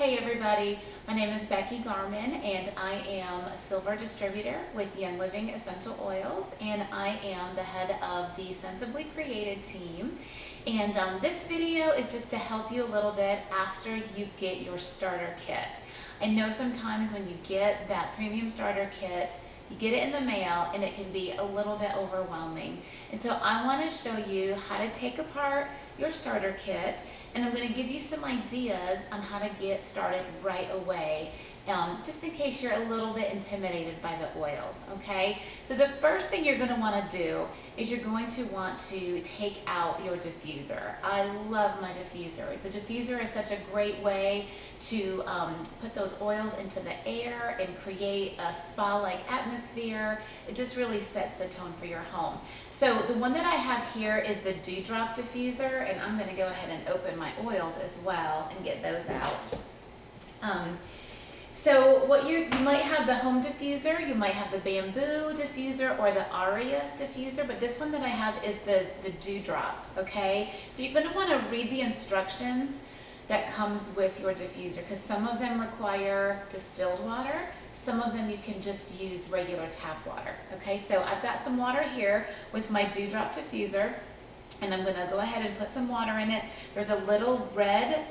Hey everybody, my name is Becky Garman and I am a silver distributor with Young Living Essential Oils, and I am the head of the Sensibly Created team. And this video is just to help you a little bit after you get your starter kit. I know sometimes when you get that premium starter kit, you get it in the mail and it can be a little bit overwhelming. And so I want to show you how to take apart your starter kit, and I'm going to give you some ideas on how to get started right away, just in case you're a little bit intimidated by the oils, okay? So the first thing you're going to want to do is you're going to want to take out your diffuser. I love my diffuser. The diffuser is such a great way to put those oils into the air and create a spa-like atmosphere. It just really sets the tone for your home. So the one that I have here is the Dewdrop diffuser, and I'm going to go ahead and open my oils as well and get those out. So what you might have the home diffuser, you might have the bamboo diffuser or the Aria diffuser, but this one that I have is the Dewdrop, okay? So you're going to want to read the instructions that comes with your diffuser, because some of them require distilled water, some of them you can just use regular tap water, okay? So I've got some water here with my Dewdrop diffuser, and I'm going to go ahead and put some water in it. There's a little red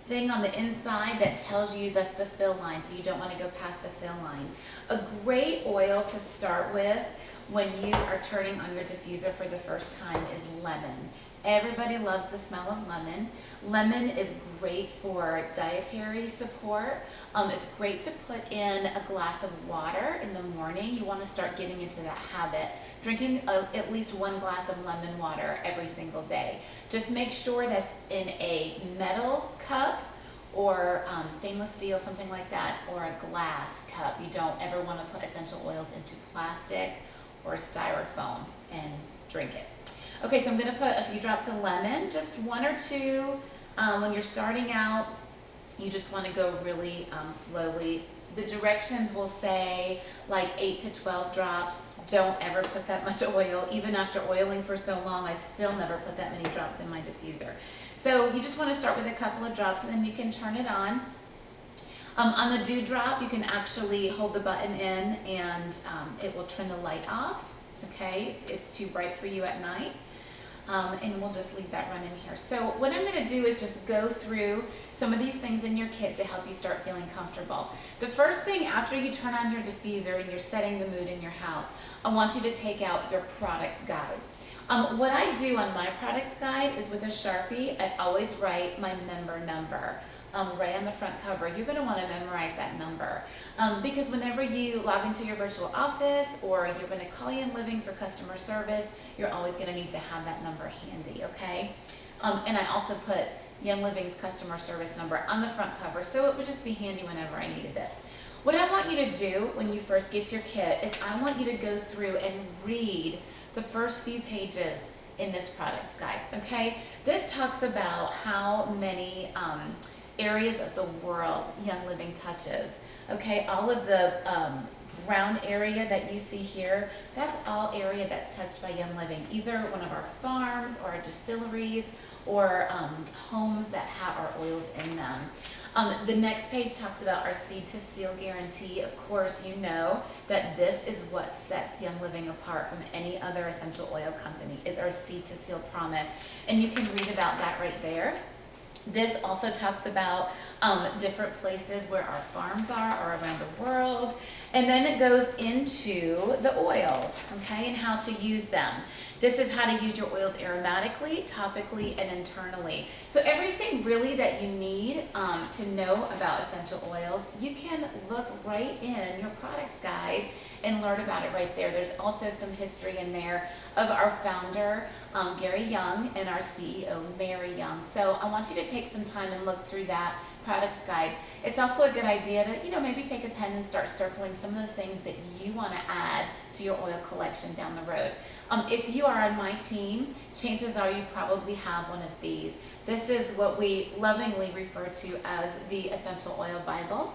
thing on the inside that tells you that's the fill line, so you don't want to go past the fill line. A great oil to start with when you are turning on your diffuser for the first time is lemon. Everybody loves the smell of lemon. Lemon is great for dietary support. It's great to put in a glass of water in the morning. You want to start getting into that habit, drinking at least one glass of lemon water every single day. Just make sure that's in a metal cup or stainless steel, something like that, or a glass cup. You don't ever want to put essential oils into plastic or styrofoam and drink it. Okay, so I'm going to put a few drops of lemon, just one or two. When you're starting out, you just want to go really slowly. The directions will say like 8 to 12 drops. Don't ever put that much oil. Even after oiling for so long, I still never put that many drops in my diffuser. So you just want to start with a couple of drops and then you can turn it on. On the Dewdrop, you can actually hold the button in and it will turn the light off, okay, if it's too bright for you at night. And we'll just leave that running here. So what I'm going to do is just go through some of these things in your kit to help you start feeling comfortable. The first thing after you turn on your diffuser and you're setting the mood in your house, I want you to take out your product guide. What I do on my product guide is with a Sharpie, I always write my member number. Right on the front cover. You're going to want to memorize that number because whenever you log into your virtual office or you're going to call Young Living for customer service, you're always going to need to have that number handy, okay? And I also put Young Living's customer service number on the front cover, so it would just be handy whenever I needed it. What I want you to do when you first get your kit is I want you to go through and read the first few pages in this product guide, okay? This talks about how many areas of the world Young Living touches. Okay, all of the brown area that you see here, that's all area that's touched by Young Living, either one of our farms or our distilleries or homes that have our oils in them. The next page talks about our seed to seal guarantee. Of course, you know that this is what sets Young Living apart from any other essential oil company, is our seed to seal promise. And you can read about that right there. This also talks about different places where our farms are around the world. And then it goes into the oils, okay, and how to use them. This is how to use your oils aromatically, topically, and internally. So everything really that you need to know about essential oils, you can look right in your product guide and learn about it right there. There's also some history in there of our founder, Gary Young, and our CEO, Mary Young. So I want you to take some time and look through that product guide. It's also a good idea to, maybe take a pen and start circling some of the things that you want to add to your oil collection down the road. If you are on my team, chances are you probably have one of these. This is what we lovingly refer to as the Essential Oil Bible.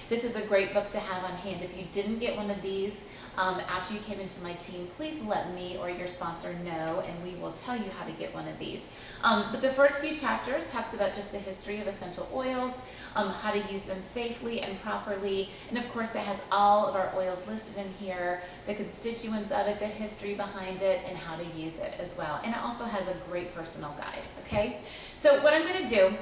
This is a great book to have on hand. If you didn't get one of these after you came into my team, please let me or your sponsor know, and we will tell you how to get one of these. But the first few chapters talks about just the history of essential oils, how to use them safely and properly, and of course it has all of our oils listed in here, the constituents of it, the history behind it, and how to use it as well. And it also has a great personal guide, okay? So what I'm going to do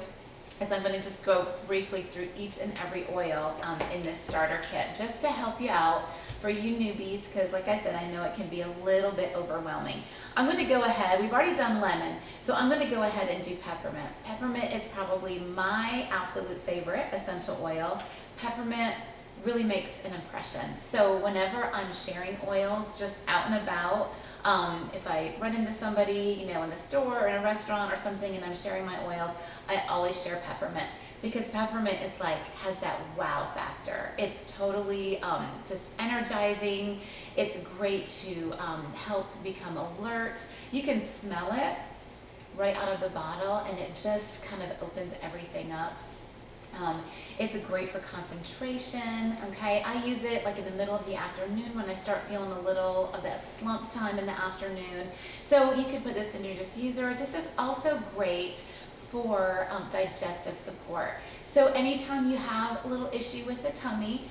is I'm going to just go briefly through each and every oil in this starter kit, just to help you out for you newbies, because like I said, I know it can be a little bit overwhelming. I'm going to go ahead, we've already done lemon, so I'm going to go ahead and do peppermint. Peppermint is probably my absolute favorite essential oil. Peppermint really makes an impression. So whenever I'm sharing oils just out and about, if I run into somebody, you know, in the store or in a restaurant or something and I'm sharing my oils, I always share peppermint, because peppermint is like, has that wow factor. It's totally just energizing. It's great to help become alert. You can smell it right out of the bottle and it just kind of opens everything up. It's great for concentration, okay? I use it like in the middle of the afternoon when I start feeling a little of that slump time in the afternoon. So you can put this in your diffuser. This is also great for digestive support. So anytime you have a little issue with the tummy,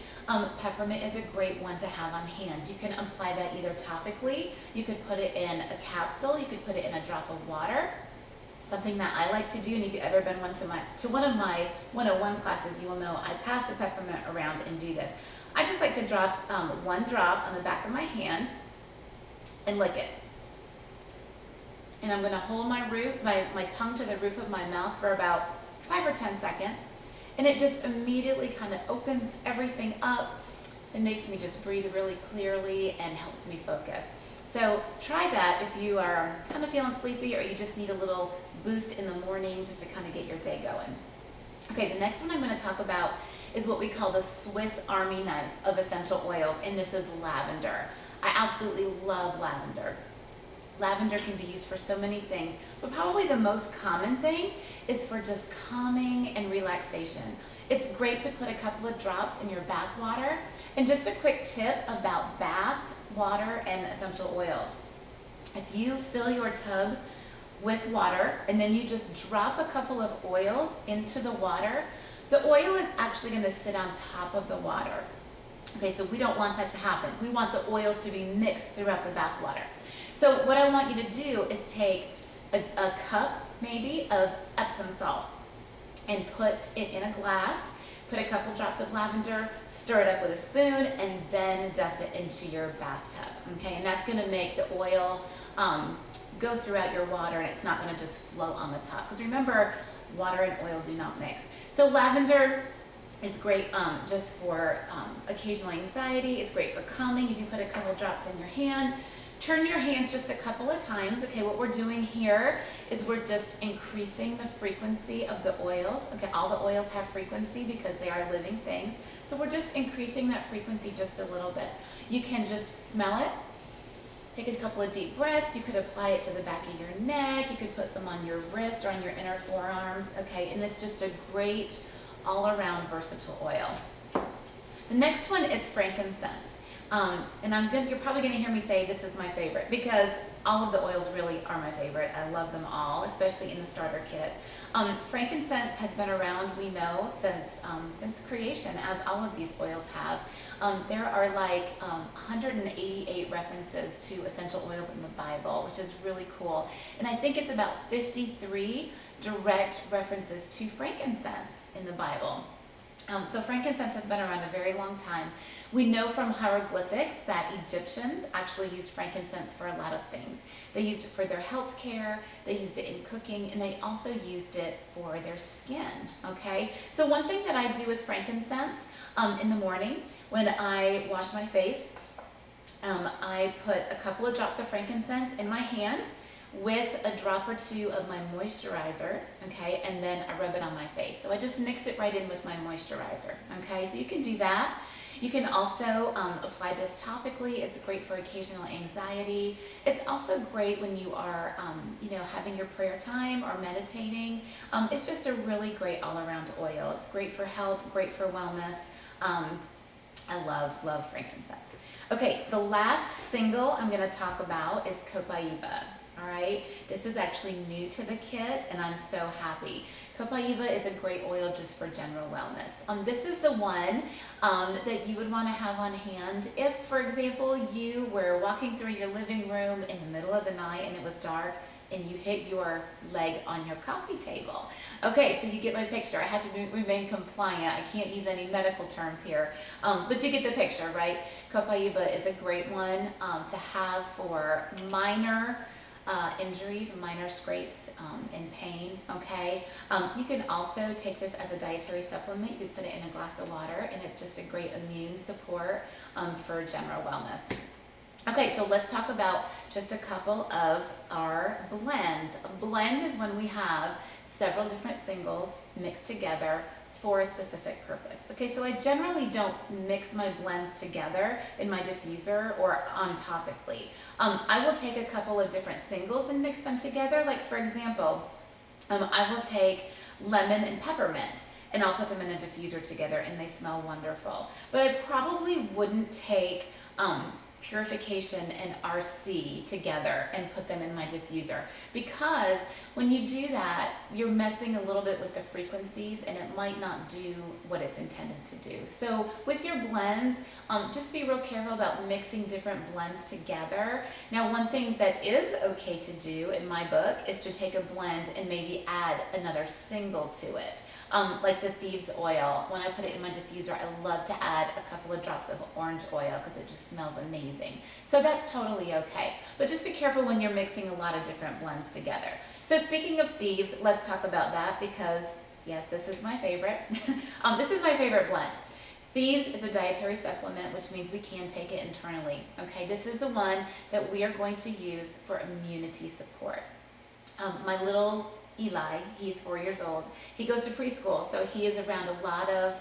peppermint is a great one to have on hand. You can apply that either topically, you could put it in a capsule, you could put it in a drop of water. Something that I like to do, and if you've ever been to one of my 101 classes, you will know I pass the peppermint around and do this. I just like to drop one drop on the back of my hand and lick it. And I'm going to hold my tongue to the roof of my mouth for about 5 or 10 seconds. And it just immediately kind of opens everything up. It makes me just breathe really clearly and helps me focus. So try that if you are kind of feeling sleepy or you just need a little boost in the morning just to kind of get your day going. Okay, the next one I'm going to talk about is what we call the Swiss Army knife of essential oils, and this is lavender. I absolutely love lavender. Lavender can be used for so many things, but probably the most common thing is for just calming and relaxation. It's great to put a couple of drops in your bath water. And just a quick tip about bath water and essential oils. If you fill your tub with water and then you just drop a couple of oils into the water, the oil is actually going to sit on top of the water. Okay, so we don't want that to happen. We want the oils to be mixed throughout the bath water. So what I want you to do is take a cup maybe of Epsom salt and put it in a glass. Put a couple drops of lavender, stir it up with a spoon, and then dump it into your bathtub, okay? And that's gonna make the oil go throughout your water, and it's not gonna just float on the top. Because remember, water and oil do not mix. So lavender is great just for occasional anxiety. It's great for calming. You can put a couple drops in your hand. Turn your hands just a couple of times. Okay, what we're doing here is we're just increasing the frequency of the oils. Okay, all the oils have frequency because they are living things. So we're just increasing that frequency just a little bit. You can just smell it. Take a couple of deep breaths. You could apply it to the back of your neck. You could put some on your wrist or on your inner forearms. Okay, and it's just a great all-around versatile oil. The next one is frankincense. And you're probably going to hear me say this is my favorite, because all of the oils really are my favorite. I love them all, especially in the starter kit. Frankincense has been around, we know, since creation, as all of these oils have. There are like 188 references to essential oils in the Bible, which is really cool. And I think it's about 53 direct references to frankincense in the Bible. So frankincense has been around a very long time. We know from hieroglyphics that Egyptians actually used frankincense for a lot of things. They used it for their health care, they used it in cooking, and they also used it for their skin, okay? So one thing that I do with frankincense in the morning when I wash my face, I put a couple of drops of frankincense in my hand with a drop or two of my moisturizer, okay, and then I rub it on my face. So I just mix it right in with my moisturizer, okay? So you can do that. You can also apply this topically. It's great for occasional anxiety. It's also great when you are, having your prayer time or meditating. It's just a really great all-around oil. It's great for health, great for wellness. I love frankincense. Okay, the last single I'm going to talk about is Copaiba. All right, this is actually new to the kit, and I'm so happy. Copaiba is a great oil just for general wellness. This is the one that you would want to have on hand if, for example, you were walking through your living room in the middle of the night and it was dark and you hit your leg on your coffee table. Okay, so you get my picture. I had to remain compliant. I can't use any medical terms here, but you get the picture, right? Copaiba is a great one to have for minor injuries, minor scrapes, and pain, okay? You can also take this as a dietary supplement. You could put it in a glass of water, and it's just a great immune support for general wellness. Okay, so let's talk about just a couple of our blends. A blend is when we have several different singles mixed together for a specific purpose. Okay, so I generally don't mix my blends together in my diffuser or on topically. I will take a couple of different singles and mix them together. Like for example, I will take lemon and peppermint and I'll put them in a diffuser together and they smell wonderful. But I probably wouldn't take purification and RC together and put them in my diffuser, because when you do that, you're messing a little bit with the frequencies and it might not do what it's intended to do. So with your blends, just be real careful about mixing different blends together. Now, one thing that is okay to do in my book is to take a blend and maybe add another single to it. Like the Thieves oil, when I put it in my diffuser, I love to add a couple of drops of orange oil because it just smells amazing. So that's totally okay. But just be careful when you're mixing a lot of different blends together. So speaking of Thieves, let's talk about that because, yes, this is my favorite. This is my favorite blend. Thieves is a dietary supplement, which means we can take it internally. Okay, this is the one that we are going to use for immunity support. My little Eli, he's 4 years old. He goes to preschool, so he is around a lot of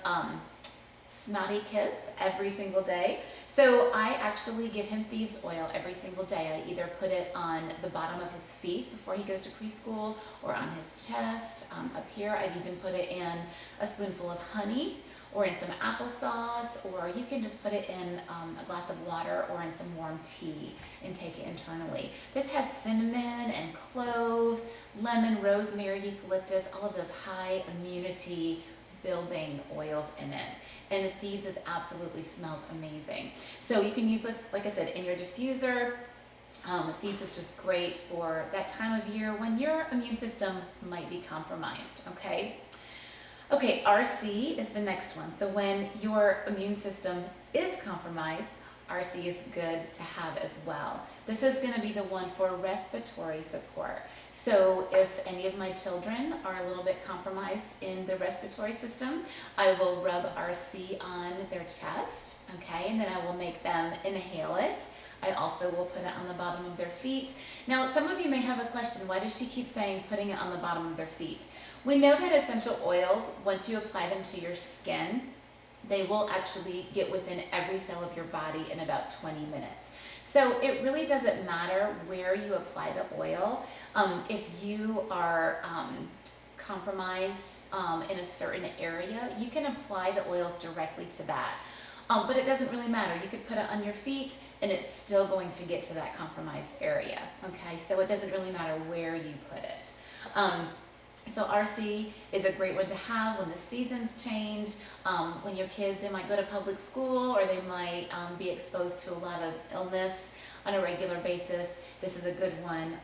snotty kids every single day. So I actually give him Thieves oil every single day. I either put it on the bottom of his feet before he goes to preschool or on his chest. Up here, I've even put it in a spoonful of honey or in some applesauce, or you can just put it in a glass of water or in some warm tea and take it internally. This has cinnamon and clove, lemon, rosemary, eucalyptus, all of those high immunity building oils in it. And the Thieves absolutely smells amazing. So you can use this, like I said, in your diffuser. Thieves is just great for that time of year when your immune system might be compromised, okay? Okay, RC is the next one. So when your immune system is compromised, RC is good to have as well. This is going to be the one for respiratory support. So if any of my children are a little bit compromised in the respiratory system, I will rub RC on their chest, okay, and then I will make them inhale it. I also will put it on the bottom of their feet. Now, some of you may have a question, why does she keep saying putting it on the bottom of their feet? We know that essential oils, once you apply them to your skin, they will actually get within every cell of your body in about 20 minutes. So it really doesn't matter where you apply the oil. If you are compromised in a certain area, you can apply the oils directly to that. But it doesn't really matter. You could put it on your feet and it's still going to get to that compromised area. Okay, so it doesn't really matter where you put it. So RC is a great one to have when the seasons change, when your kids, they might go to public school or they might be exposed to a lot of illness on a regular basis. This is a good one.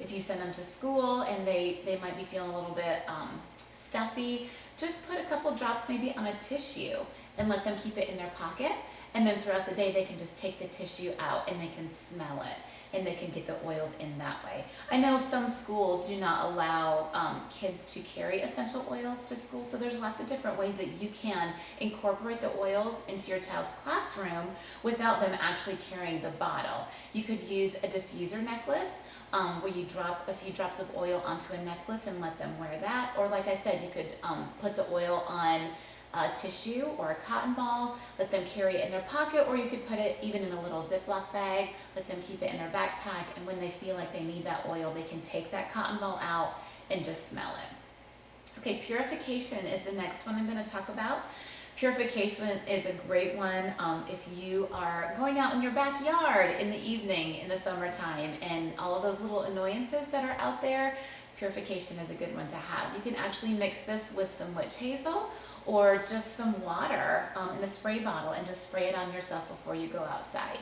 If you send them to school and they might be feeling a little bit stuffy, just put a couple drops maybe on a tissue and let them keep it in their pocket. And then throughout the day, they can just take the tissue out and they can smell it and they can get the oils in that way. I know some schools do not allow kids to carry essential oils to school, so there's lots of different ways that you can incorporate the oils into your child's classroom without them actually carrying the bottle. You could use a diffuser necklace where you drop a few drops of oil onto a necklace and let them wear that. Or like I said, you could put the oil on tissue or a cotton ball, let them carry it in their pocket, or you could put it even in a little Ziploc bag, let them keep it in their backpack, and when they feel like they need that oil, they can take that cotton ball out and just smell it. Okay, purification is the next one I'm going to talk about. Purification is a great one if you are going out in your backyard in the evening in the summertime and all of those little annoyances that are out there. Purification is a good one to have. You can actually mix this with some witch hazel or just some water in a spray bottle and just spray it on yourself before you go outside.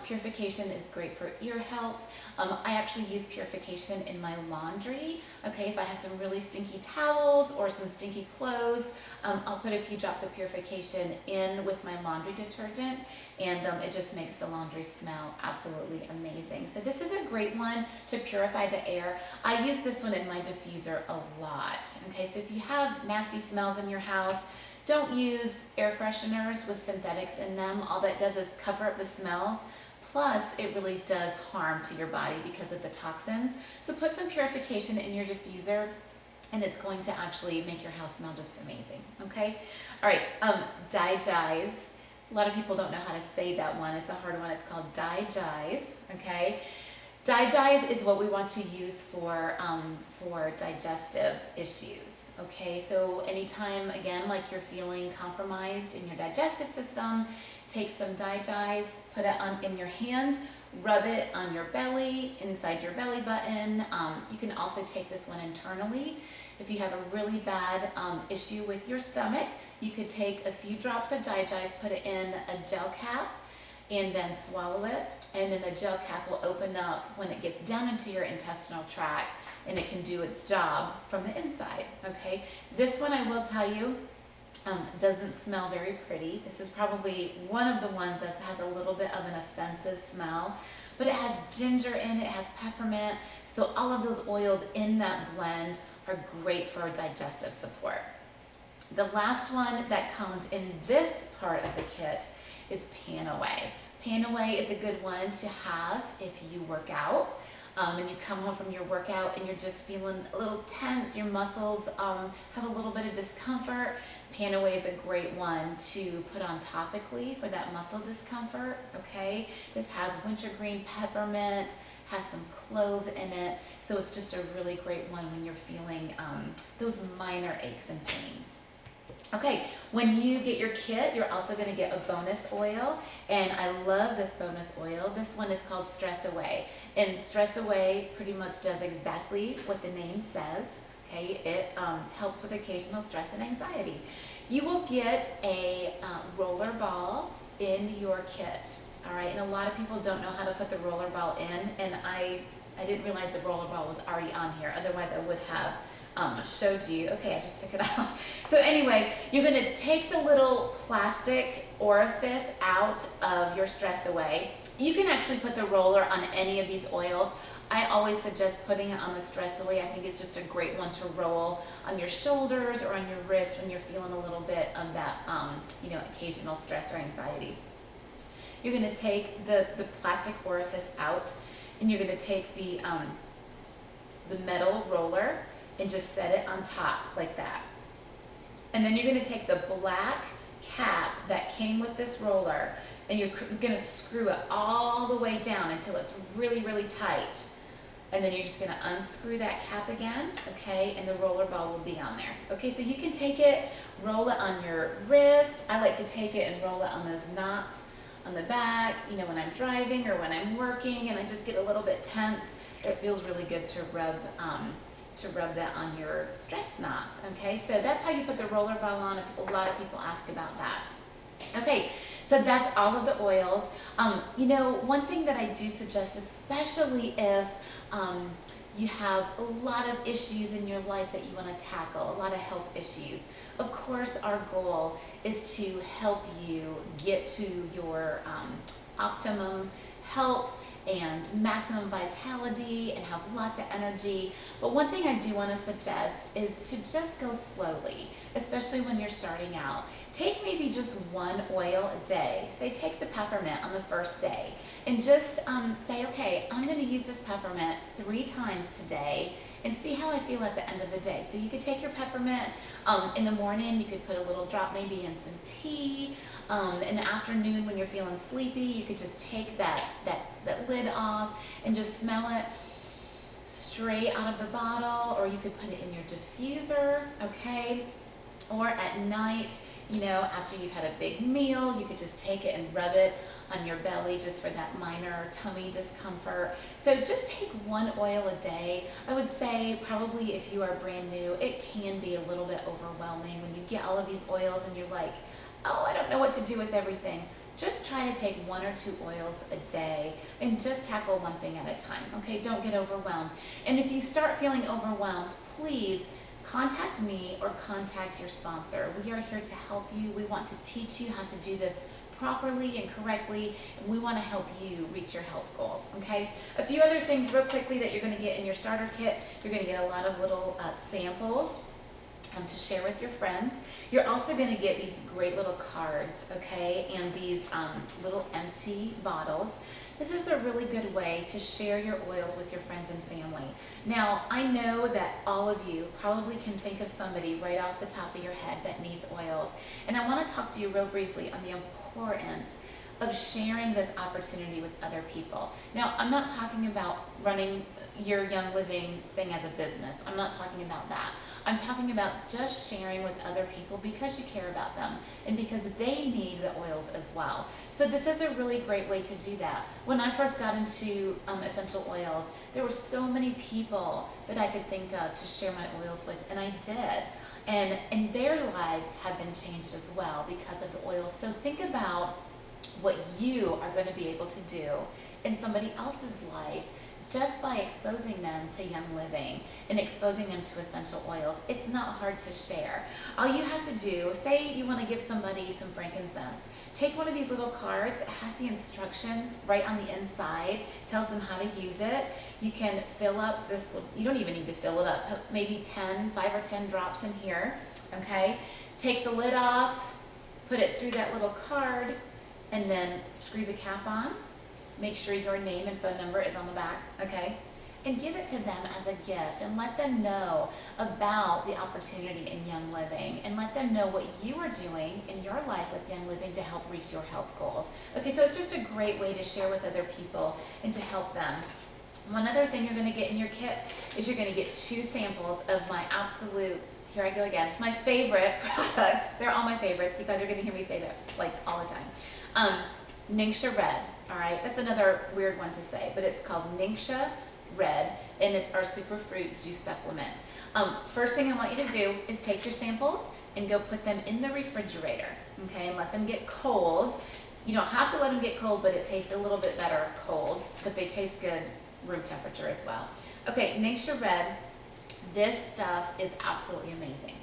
Purification is great for ear health. I actually use purification in my laundry. Okay, if I have some really stinky towels or some stinky clothes, I'll put a few drops of purification in with my laundry detergent, and it just makes the laundry smell absolutely amazing. So this is a great one to purify the air. I use this one in my diffuser a lot. Okay, so if you have nasty smells in your house, don't use air fresheners with synthetics in them. All that does is cover up the smells. Plus, it really does harm to your body because of the toxins. So put some purification in your diffuser, and it's going to actually make your house smell just amazing, okay? All right, Digize. A lot of people don't know how to say that one. It's a hard one. It's called Digize, okay? Digize is what we want to use for digestive issues, okay? So anytime, again, like you're feeling compromised in your digestive system, take some Digize, put it in your hand, rub it on your belly, inside your belly button. You can also take this one internally. If you have a really bad issue with your stomach, you could take a few drops of Digize, put it in a gel cap, and then swallow it, and then the gel cap will open up when it gets down into your intestinal tract, and it can do its job from the inside, okay? This one, I will tell you, doesn't smell very pretty. This is probably one of the ones that has a little bit of an offensive smell, but it has ginger in it, it has peppermint, so all of those oils in that blend are great for digestive support. The last one that comes in this part of the kit is Pan-Away. Pan-Away is a good one to have if you work out and you come home from your workout and you're just feeling a little tense, your muscles have a little bit of discomfort. Pan-Away is a great one to put on topically for that muscle discomfort, okay? This has wintergreen peppermint, has some clove in it, so it's just a really great one when you're feeling those minor aches and pains. Okay, when you get your kit, you're also going to get a bonus oil, and I love this bonus oil. This one is called Stress Away, and Stress Away pretty much does exactly what the name says. Okay, it helps with occasional stress and anxiety. You will get a roller ball in your kit, all right? And a lot of people don't know how to put the roller ball in, and I didn't realize the roller ball was already on here. Otherwise, I would have showed you. Okay, I just took it off. So anyway, you're going to take the little plastic orifice out of your Stress Away. You can actually put the roller on any of these oils. I always suggest putting it on the Stress Away. I think it's just a great one to roll on your shoulders or on your wrist when you're feeling a little bit of that, occasional stress or anxiety. You're going to take the plastic orifice out, and you're going to take the metal roller and just set it on top like that. And then you're going to take the black cap that came with this roller, and you're going to screw it all the way down until it's really, really tight. And then you're just going to unscrew that cap again, okay, and the roller ball will be on there. Okay, so you can take it, roll it on your wrist. I like to take it and roll it on those knots on the back, when I'm driving or when I'm working and I just get a little bit tense. It feels really good to rub that on your stress knots, okay? So that's how you put the roller ball on. A lot of people ask about that. Okay, so that's all of the oils. One thing that I do suggest, especially if you have a lot of issues in your life that you want to tackle, a lot of health issues. Of course, our goal is to help you get to your optimum health and maximum vitality and have lots of energy. But one thing I do want to suggest is to just go slowly, especially when you're starting out. Take maybe just one oil a day. Say take the peppermint on the first day and just say, okay, I'm going to use this peppermint 3 times today and see how I feel at the end of the day. So you could take your peppermint in the morning, you could put a little drop maybe in some tea. In the afternoon when you're feeling sleepy, you could just take that lid off and just smell it straight out of the bottle, or you could put it in your diffuser, okay? Or at night, you know, after you've had a big meal, you could just take it and rub it on your belly just for that minor tummy discomfort. So just take one oil a day. I would say probably if you are brand new, it can be a little bit overwhelming when you get all of these oils and you're like, oh, I don't know what to do with everything. Just try to take 1 or 2 oils a day and just tackle one thing at a time, okay? Don't get overwhelmed. And if you start feeling overwhelmed, please contact me or contact your sponsor. We are here to help you. We want to teach you how to do this properly and correctly, and we want to help you reach your health goals, okay? A few other things real quickly that you're going to get in your starter kit. You're going to get a lot of little samples to share with your friends. You're also going to get these great little cards, okay, and these little empty bottles. This is a really good way to share your oils with your friends and family. Now, I know that all of you probably can think of somebody right off the top of your head that needs oils, and I want to talk to you real briefly on the importance of sharing this opportunity with other people. Now, I'm not talking about running your Young Living thing as a business. I'm not talking about that. I'm talking about just sharing with other people because you care about them and because they need the oils as well. So this is a really great way to do that. When I first got into essential oils, there were so many people that I could think of to share my oils with, and I did. And their lives have been changed as well because of the oils. So think about what you are going to be able to do in somebody else's life just by exposing them to Young Living and exposing them to essential oils. It's not hard to share. All you have to do, say you want to give somebody some frankincense, take one of these little cards. It has the instructions right on the inside, tells them how to use it. You can fill up this, you don't even need to fill it up, put maybe 5 or 10 drops in here, okay? Take the lid off, put it through that little card, and then screw the cap on. Make sure your name and phone number is on the back, okay? And give it to them as a gift and let them know about the opportunity in Young Living and let them know what you are doing in your life with Young Living to help reach your health goals. Okay, so it's just a great way to share with other people and to help them. One other thing you're going to get in your kit is you're going to get 2 samples of my absolute, here I go again, my favorite product. They're all my favorites. You guys are going to hear me say that like all the time. Ningxia Red. All right, that's another weird one to say, but it's called Ningxia Red, and it's our superfruit juice supplement. First thing I want you to do is take your samples and go put them in the refrigerator, okay, and let them get cold. You don't have to let them get cold, but it tastes a little bit better cold, but they taste good room temperature as well. Okay, Ningxia Red, this stuff is absolutely amazing.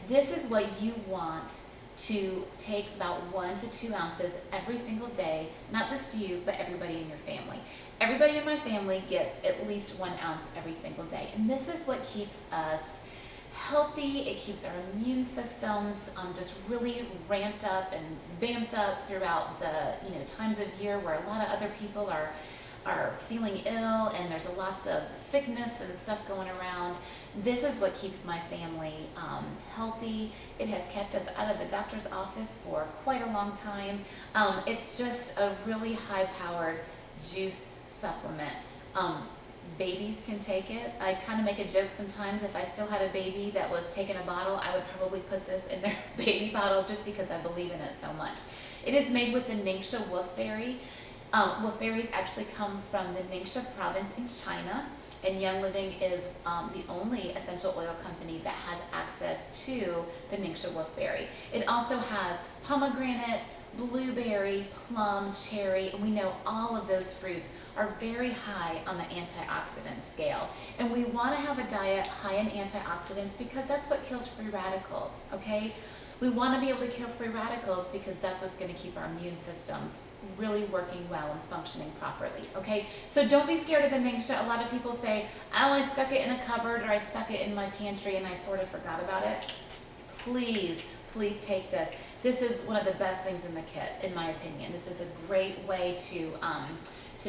This is what you want to take about 1 to 2 ounces every single day, not just you, but everybody in your family. Everybody in my family gets at least 1 ounce every single day, and this is what keeps us healthy. It keeps our immune systems just really ramped up and vamped up throughout the times of year where a lot of other people are feeling ill and there's lots of sickness and stuff going around. This is what keeps my family healthy. It has kept us out of the doctor's office for quite a long time. It's just a really high-powered juice supplement. Babies can take it. I kind of make a joke sometimes, if I still had a baby that was taking a bottle, I would probably put this in their baby bottle just because I believe in it so much. It is made with the Ningxia wolfberry. Wolfberries actually come from the Ningxia province in China, and Young Living is the only essential oil company that has access to the Ningxia wolfberry. It also has pomegranate, blueberry, plum, cherry, and we know all of those fruits are very high on the antioxidant scale. And we want to have a diet high in antioxidants because that's what kills free radicals, okay? We want to be able to kill free radicals because that's what's going to keep our immune systems really working well and functioning properly, okay? So don't be scared of the Ningxia. A lot of people say, oh, I stuck it in a cupboard or I stuck it in my pantry and I sort of forgot about it. Please, please take this. This is one of the best things in the kit, in my opinion. This is a great way to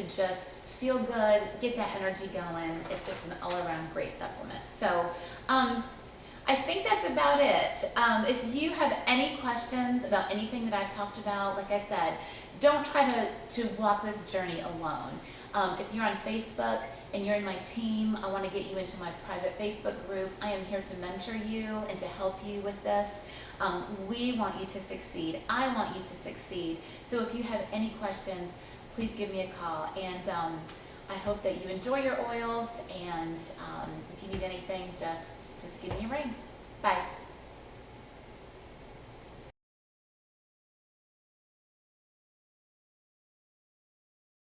just feel good, get that energy going. It's just an all-around great supplement. So I think that's about it. If you have any questions about anything that I've talked about, like I said, don't try to walk this journey alone. If you're on Facebook and you're in my team, I want to get you into my private Facebook group. I am here to mentor you and to help you with this. We want you to succeed. I want you to succeed. So if you have any questions, please give me a call. And I hope that you enjoy your oils. And if you need anything, just give me a ring. Bye.